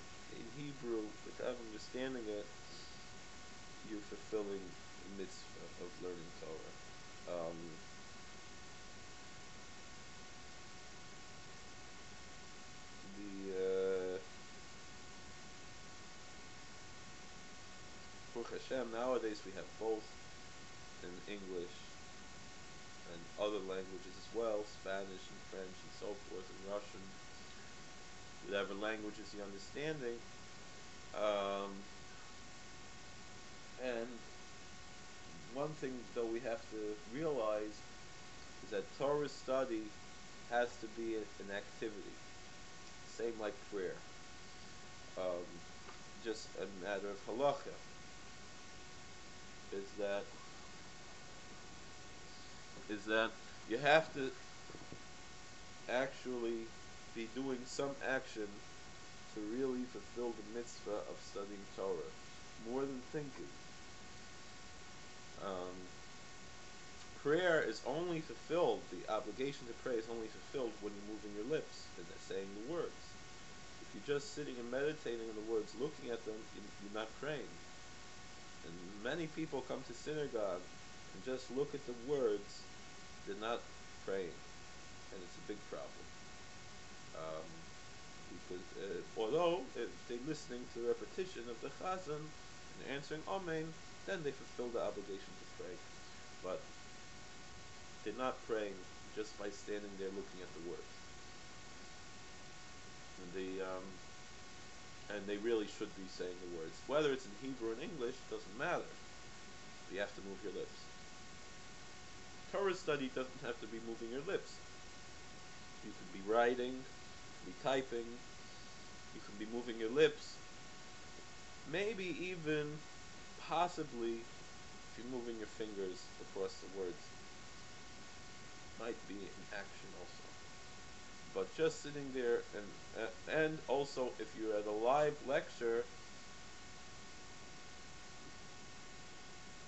Hebrew, without understanding it, you're fulfilling the mitzvah of learning Torah. Baruch Hashem, nowadays we have both in English and other languages as well, Spanish and French and so forth, and Russian, whatever languages you're understanding. And one thing though we have to realize is that Torah study has to be an activity, same like prayer. Just a matter of halacha is that you have to actually be doing some action to really fulfill the mitzvah of studying Torah, more than thinking. Prayer is only fulfilled, the obligation to pray is only fulfilled when you're moving your lips and saying the words. If you're just sitting and meditating on the words, looking at them, you're not praying. And many people come to synagogue and just look at the words, they're not praying. And it's a big problem. Because although if they're listening to the repetition of the chazan and answering amen, then they fulfill the obligation to pray. But they're not praying just by standing there looking at the words. And they really should be saying the words. Whether it's in Hebrew or in English, doesn't matter. You have to move your lips. Torah study doesn't have to be moving your lips. You could be writing, you could be typing, you could be moving your lips. Maybe even, possibly, if you're moving your fingers across the words. might be an action also. But just sitting there, and also if you're at a live lecture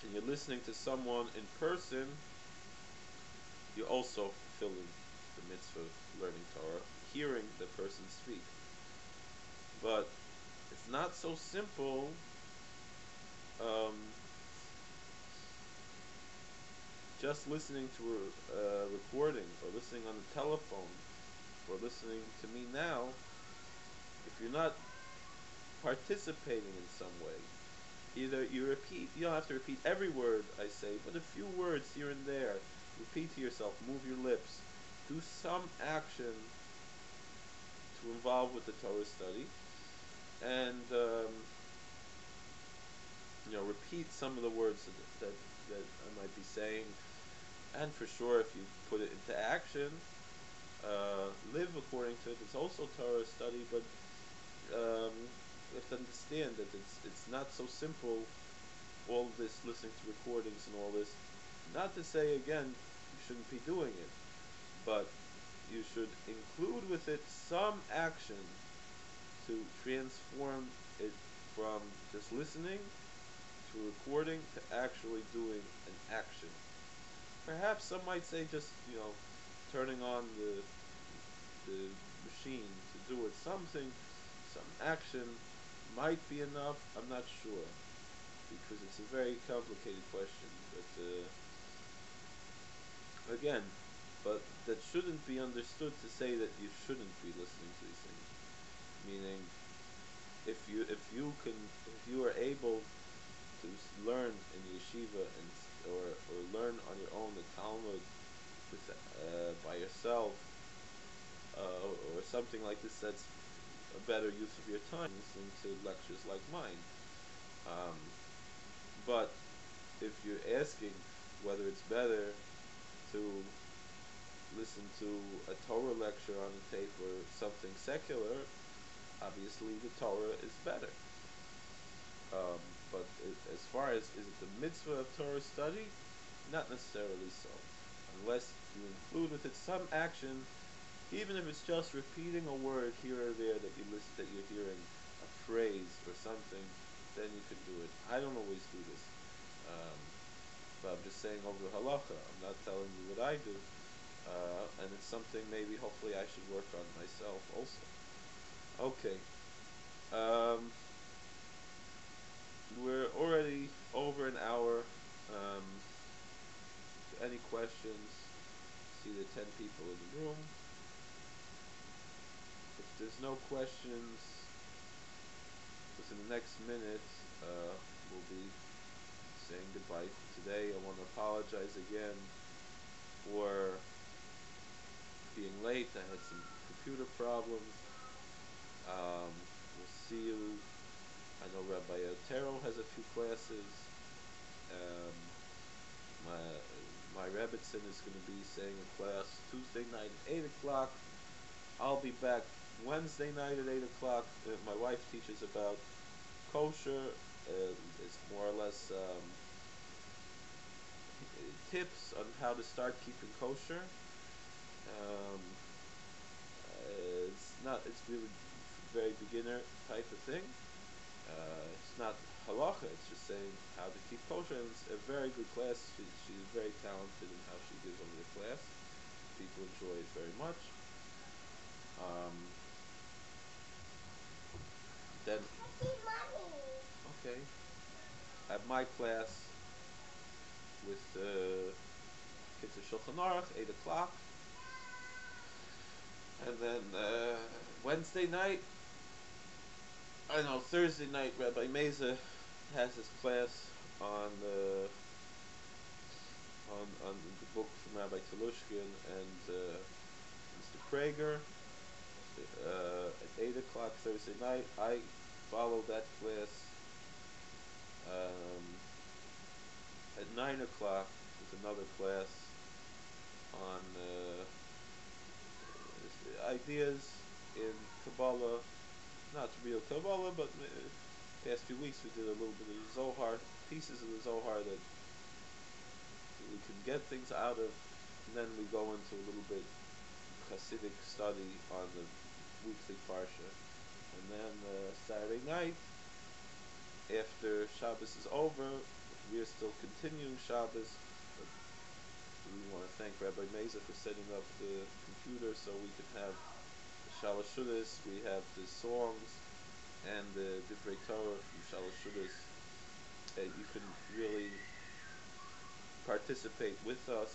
and you're listening to someone in person, you're also fulfilling the mitzvah of learning Torah, hearing the person speak. But it's not so simple. Just listening to a recording, or listening on the telephone, or listening to me now, if you're not participating in some way, either you repeat, you don't have to repeat every word I say, but a few words here and there, repeat to yourself, move your lips, do some action to involve with the Torah study, and repeat some of the words that I might be saying, and for sure if you put it into action, live according to it. It's also Torah study, but you have to understand that it's not so simple. All this listening to recordings and all this, not to say again you shouldn't be doing it, but you should include with it some action to transform it from just listening to recording to actually doing an action. Perhaps some might say just turning on the machine to do it. Something, some action might be enough. I'm not sure, because it's a very complicated question. But again, but that shouldn't be understood to say that you shouldn't be listening to these things. Meaning, if you are able to learn in yeshiva or learn on your own the Talmud by yourself, or something like this, that's a better use of your time than to lectures like mine. But if you're asking whether it's better to listen to a Torah lecture on a tape or something secular, obviously the Torah is better. But as far as is it the mitzvah of Torah study, not necessarily so, unless you include with it some action, even if it's just repeating a word here or there that you're hearing, a phrase or something, then you can do it. I don't always do this, but I'm just saying over the halacha. I'm not telling you what I do, and it's something maybe hopefully I should work on myself also. Okay. We're already over an hour. Any questions? See the 10 people in the room. If there's no questions, within the next minute, we'll be saying goodbye for today. I want to apologize again for being late. I had some computer problems. We'll see you. I know Rabbi Otero has a few classes. My Rebbitzin is going to be saying a class Tuesday night at 8 o'clock. I'll be back Wednesday night at 8 o'clock. My wife teaches about kosher. It's more or less tips on how to start keeping kosher. It's really very beginner type of thing. It's not halacha, it's just saying how to keep kosher, and it's a very good class. She's very talented in how she gives over the class. People enjoy it very much. Then, okay, I have my class with Kitzur Shulchan Aruch, 8 o'clock. And then Wednesday night, Thursday night, Rabbi Meza has his class on the book from Rabbi Telushkin and Mr. Prager at 8 o'clock Thursday night. I follow that class at 9 o'clock with another class on ideas in Kabbalah. Not real Kabbalah, but past few weeks we did a little bit of the Zohar, pieces of the Zohar that we can get things out of. And then we go into a little bit Hasidic study on the weekly parsha. And then Saturday night, after Shabbos is over, we are still continuing Shabbos. But we want to thank Rabbi Meza for setting up the computer so we can have the Shalashudas, we have the songs, and the Divrei Torah from Shalashudas. You can really participate with us.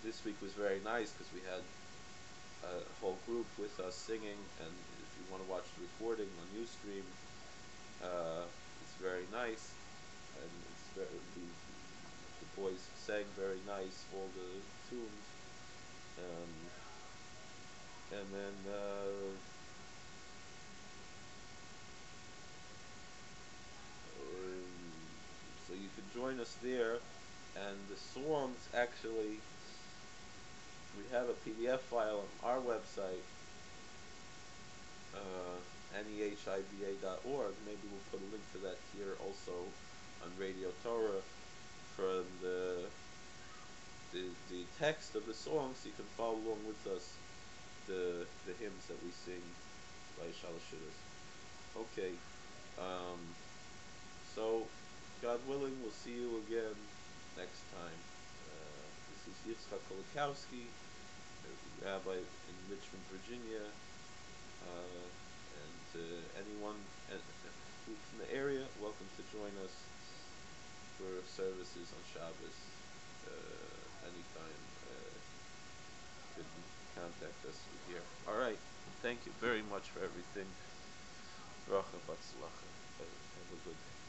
This week was very nice because we had a whole group with us singing, and if you want to watch the recording on Ustream, it's very nice, and it's very, the boys sang very nice, all the tunes, and then so you can join us there, and the songs actually, we have a PDF file on our website, nehiba.org. Maybe we'll put a link to that here also on Radio Torah from the text of the songs, so you can follow along with us the hymns that we sing by Shalashudas. Okay, so God willing, we'll see you again next time. This is Yitzchak Kolakowski, rabbi in Richmond, Virginia, and anyone who's from the area, welcome to join us for services on Shabbos anytime. You can contact us here. All right. Thank you very much for everything. Bracha v'atzlacha. Have a good day.